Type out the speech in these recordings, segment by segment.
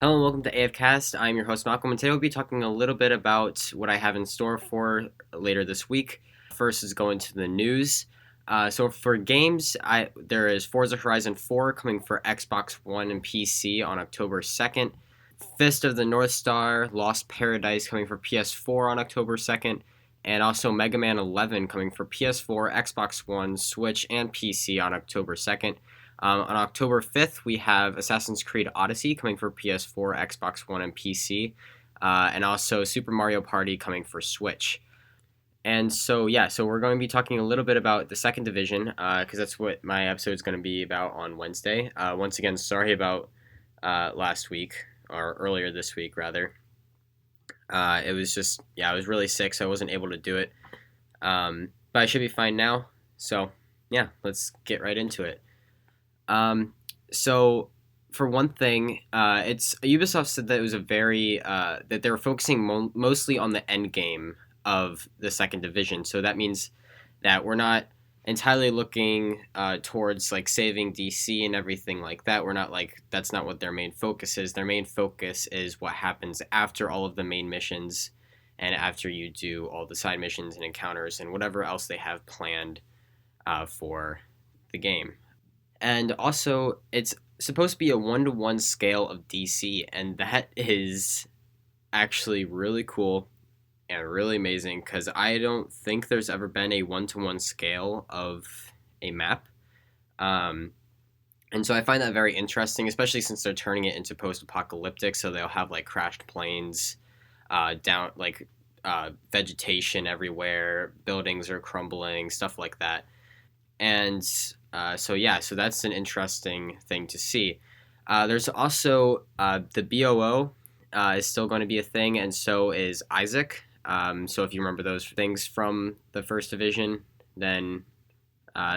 Hello and welcome to AFcast. I'm your host Malcolm, and today we'll be talking a little bit about what I have in store for later this week. First is going to the news. So for games, there is Forza Horizon 4 coming for Xbox One and PC on October 2nd. Fist of the North Star, Lost Paradise coming for PS4 on October 2nd. And also Mega Man 11 coming for PS4, Xbox One, Switch, and PC on October 2nd. On October 5th, we have Assassin's Creed Odyssey coming for PS4, Xbox One, and PC, and also Super Mario Party coming for Switch. And so we're going to be talking a little bit about the second division, because that's what my episode is going to be about on Wednesday. Once again, sorry about last week, or earlier this week, rather. It was just, I was really sick, so I wasn't able to do it. But I should be fine now. So, let's get right into it. So for one thing, it's Ubisoft said that it was a very that they were focusing mostly on the end game of the second division. So that means that we're not entirely looking towards like saving DC and everything like that. We're not like that's not what their main focus is. Their main focus is what happens after all of the main missions and after you do all the side missions and encounters and whatever else they have planned for the game. And also, it's supposed to be a 1-to-1 scale of DC, and that is actually really cool and really amazing because I don't think there's ever been a 1-to-1 scale of a map. Um, and so I find that very interesting, especially since they're turning it into post-apocalyptic, so they'll have like crashed planes, down like vegetation everywhere, buildings are crumbling, stuff like that. And so that's an interesting thing to see. There's also the BOO is still going to be a thing, and so is Isaac. So if you remember those things from the first division, then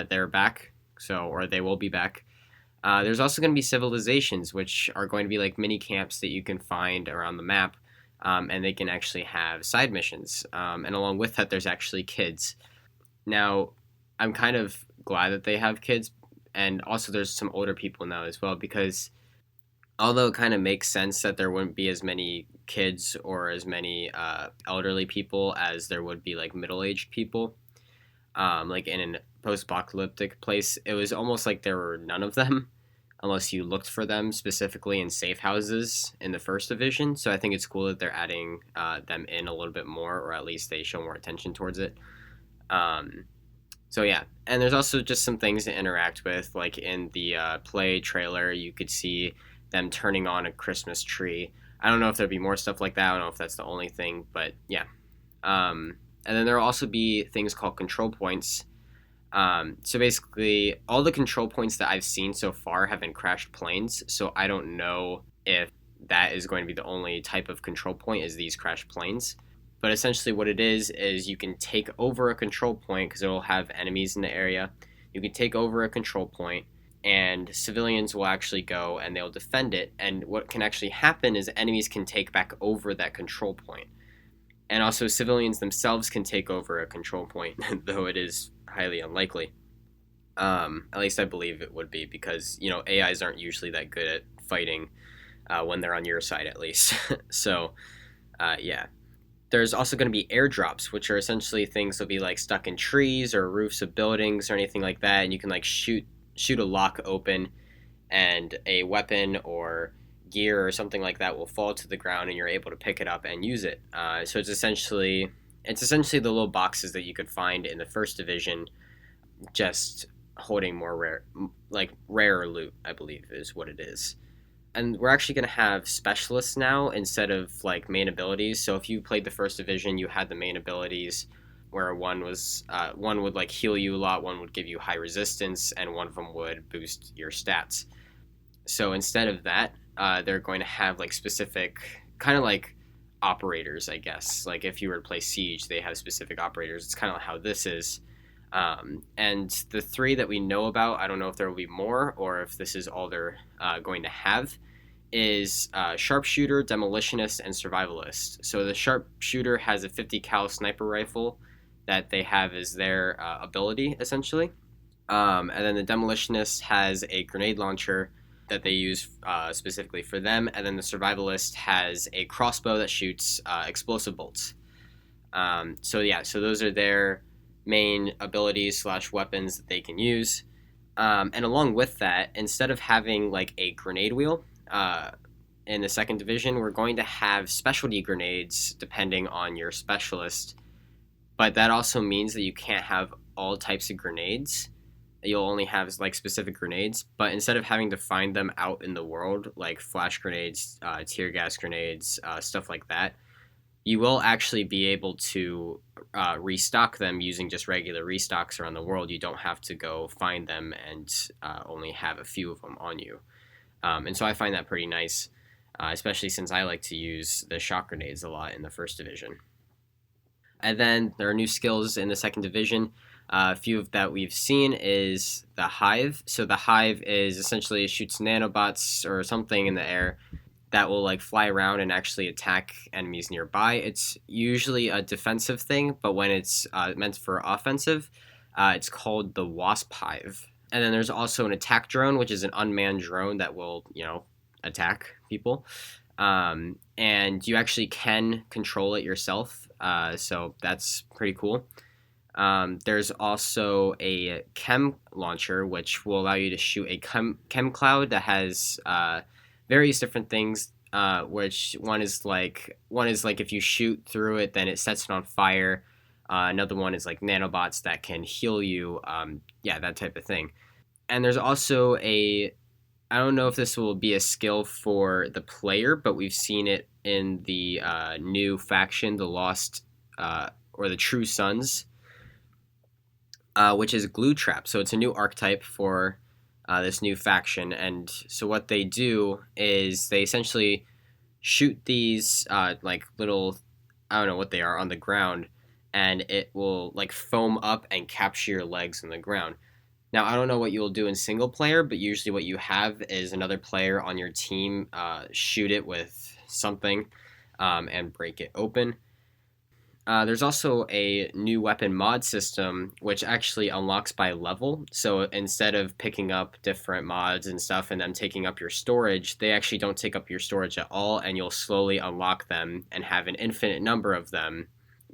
they're back. Or they will be back. There's also going to be civilizations, which are going to be like mini camps that you can find around the map, and they can actually have side missions. And along with that, there's actually kids. Now, I'm kind of glad that they have kids, and also there's some older people now as well, because although it kind of makes sense that there wouldn't be as many kids or as many elderly people as there would be like middle-aged people, like in a post-apocalyptic place, it was almost like there were none of them unless you looked for them specifically in safe houses in the first division. So I think it's cool that they're adding them in a little bit more, or at least they show more attention towards it. And there's also just some things to interact with, like in the play trailer, you could see them turning on a Christmas tree. I don't know if there'll be more stuff like that. I don't know if that's the only thing, but yeah. And then there will also be things called control points. So basically, all the control points that I've seen so far have been crashed planes, so I don't know if that is going to be the only type of control point is these crashed planes. But essentially what it is you can take over a control point because it will have enemies in the area. You can take over a control point and civilians will actually go and they'll defend it. And what can actually happen is enemies can take back over that control point. And also civilians themselves can take over a control point, though it is highly unlikely. At least I believe it would be because, AIs aren't usually that good at fighting when they're on your side, at least. Yeah. There's also going to be airdrops, which are essentially things that'll be like stuck in trees or roofs of buildings or anything like that, and you can like shoot a lock open, and a weapon or gear or something like that will fall to the ground, and you're able to pick it up and use it. So it's essentially the little boxes that you could find in the first division, just holding more rarer loot, I believe is what it is. And we're actually going to have specialists now instead of like main abilities. So if you played the first division, you had the main abilities where one would like heal you a lot, one would give you high resistance, and one of them would boost your stats. So instead of that, they're going to have like specific kind of like operators, I guess. Like if you were to play Siege, they have specific operators. It's kind of like how this is. And the three that we know about, I don't know if there will be more or if this is all they're going to have, is Sharpshooter, Demolitionist, and Survivalist. So the Sharpshooter has a 50 cal sniper rifle that they have as their ability, essentially. And then the Demolitionist has a grenade launcher that they use specifically for them, and then the survivalist has a crossbow that shoots explosive bolts. So yeah, so those are their main abilities slash weapons that they can use. And along with that, instead of having like a grenade wheel in the second division, we're going to have specialty grenades depending on your specialist. But that also means that you can't have all types of grenades. You'll only have like specific grenades. But instead of having to find them out in the world, like flash grenades, tear gas grenades, stuff like that, you will actually be able to restock them using just regular restocks around the world. You don't have to go find them and only have a few of them on you. And so I find that pretty nice, especially since I like to use the shock grenades a lot in the first division. And then there are new skills in the second division. A few of that we've seen is the Hive. So the Hive is essentially shoots nanobots or something in the air that will like fly around and actually attack enemies nearby. It's usually a defensive thing, but when it's meant for offensive, it's called the Wasp Hive. And then there's also an attack drone, which is an unmanned drone that will, attack people. And you actually can control it yourself, so that's pretty cool. There's also a chem launcher, which will allow you to shoot a chem cloud that has various different things. Which one is like if you shoot through it, then it sets it on fire. Another one is like nanobots that can heal you. That type of thing. And there's also I don't know if this will be a skill for the player, but we've seen it in the new faction, the Lost or the True Sons, which is Glue Trap. So it's a new archetype for this new faction. And so what they do is they essentially shoot these like little, I don't know what they are, on the ground, and it will like foam up and capture your legs on the ground. Now, I don't know what you'll do in single player, but usually what you have is another player on your team shoot it with something and break it open. There's also a new weapon mod system, which actually unlocks by level. So instead of picking up different mods and stuff and them taking up your storage, they actually don't take up your storage at all, and you'll slowly unlock them and have an infinite number of them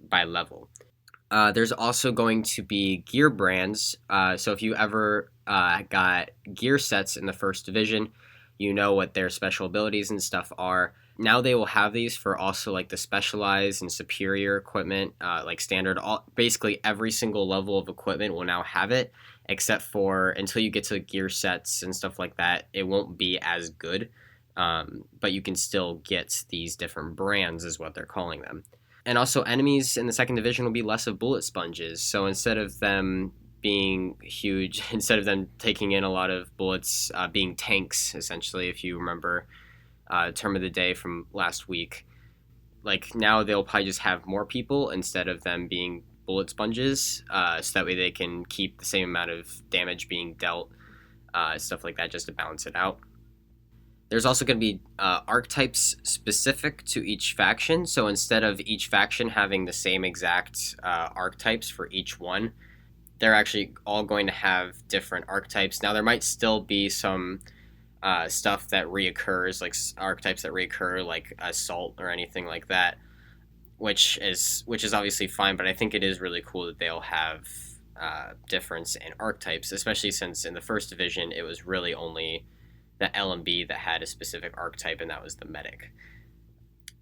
by level. There's also going to be gear brands. So if you ever got gear sets in the first division, you know what their special abilities and stuff are. Now they will have these for also like the specialized and superior equipment, like standard. Basically every single level of equipment will now have it, except for until you get to gear sets and stuff like that, it won't be as good. But you can still get these different brands, is what they're calling them. And also enemies in the second division will be less of bullet sponges. So instead of them being huge, instead of them taking in a lot of bullets, being tanks, essentially, if you remember term of the day from last week, like now they'll probably just have more people instead of them being bullet sponges, so that way they can keep the same amount of damage being dealt, stuff like that, just to balance it out. There's also going to be archetypes specific to each faction. So instead of each faction having the same exact archetypes for each one, they're actually all going to have different archetypes. Now there might still be some stuff that reoccurs, like archetypes that reoccur, like assault or anything like that, which is obviously fine. But I think it is really cool that they'll have difference in archetypes, especially since in the first division it was really only the LMB that had a specific archetype, and that was the medic.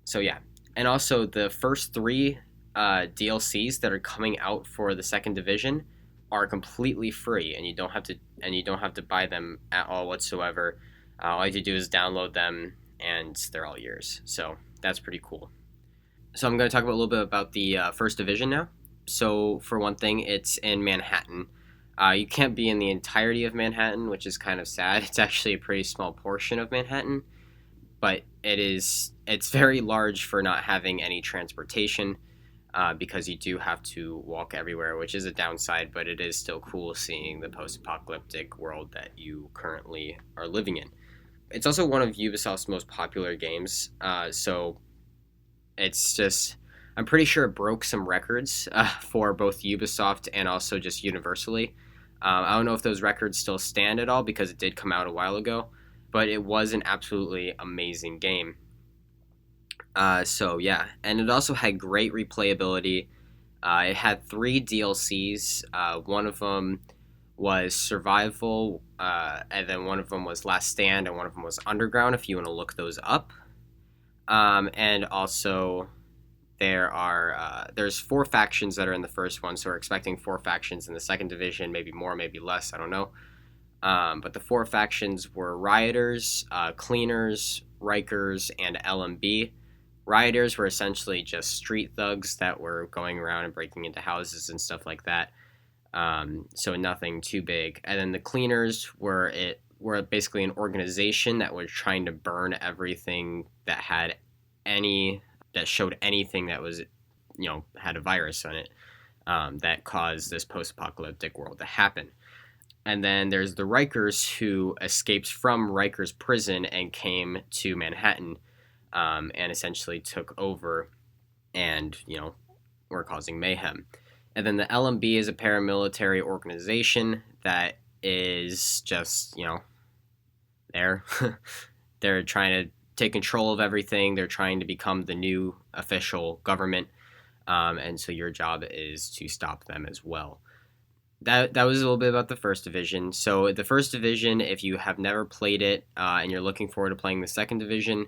So yeah, and also the first three DLCs that are coming out for the second division are completely free, and you don't have to buy them at all whatsoever. All you have to do is download them, and they're all yours. So that's pretty cool. So I'm going to talk a little bit about the first division now. So for one thing, it's in Manhattan. You can't be in the entirety of Manhattan, which is kind of sad. It's actually a pretty small portion of Manhattan, but it's very large for not having any transportation, because you do have to walk everywhere, which is a downside, but it is still cool seeing the post-apocalyptic world that you currently are living in. It's also one of Ubisoft's most popular games, so it's just, I'm pretty sure it broke some records for both Ubisoft and also just universally. I don't know if those records still stand at all because it did come out a while ago, but it was an absolutely amazing game. So yeah, and it also had great replayability. It had 3 DLCs. One of them was Survival, and then one of them was Last Stand, and one of them was Underground. If you want to look those up, and also there's 4 factions that are in the first one, so we're expecting 4 factions in the second division, maybe more, maybe less. I don't know. But the 4 factions were Rioters, Cleaners, Rikers, and LMB. Rioters were essentially just street thugs that were going around and breaking into houses and stuff like that. So nothing too big. And then the Cleaners were basically an organization that was trying to burn everything that showed anything that was, had a virus on it, that caused this post-apocalyptic world to happen. And then there's the Rikers, who escaped from Rikers prison and came to Manhattan, and essentially took over and, were causing mayhem. And then the LMB is a paramilitary organization that is just, there. They're trying to take control of everything. They're trying to become the new official government. And so your job is to stop them as well. That was a little bit about the first division. So the first division, if you have never played it and you're looking forward to playing the second division,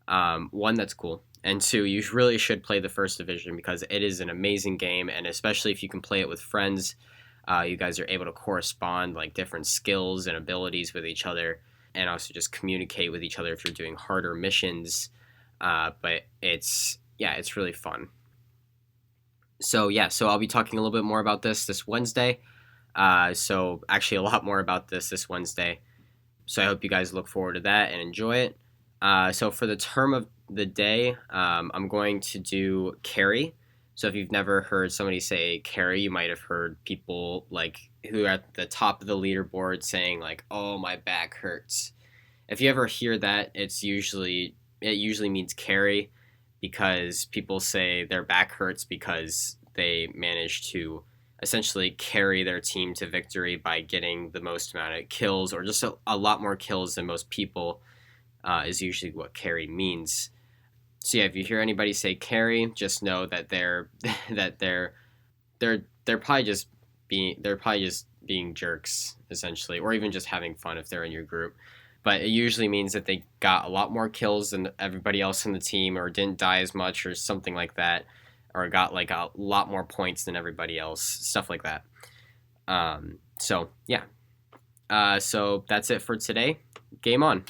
one, that's cool. And 2, you really should play the first division because it is an amazing game. And especially if you can play it with friends, you guys are able to correspond like different skills and abilities with each other, and also just communicate with each other if you're doing harder missions. But it's really fun. So I'll be talking a little bit more about this Wednesday. So actually a lot more about this Wednesday. So I hope you guys look forward to that and enjoy it. So for the term of the day, I'm going to do carry. So if you've never heard somebody say carry, you might have heard people like who are at the top of the leaderboard saying like, "Oh, my back hurts." If you ever hear that, it usually means carry, because people say their back hurts because they managed to essentially carry their team to victory by getting the most amount of kills, or just a lot more kills than most people, is usually what carry means. So yeah, if you hear anybody say carry, just know that they're probably just being jerks essentially, or even just having fun if they're in your group. But it usually means that they got a lot more kills than everybody else in the team, or didn't die as much, or something like that, or got like a lot more points than everybody else, stuff like that. So yeah. So that's it for today. Game on.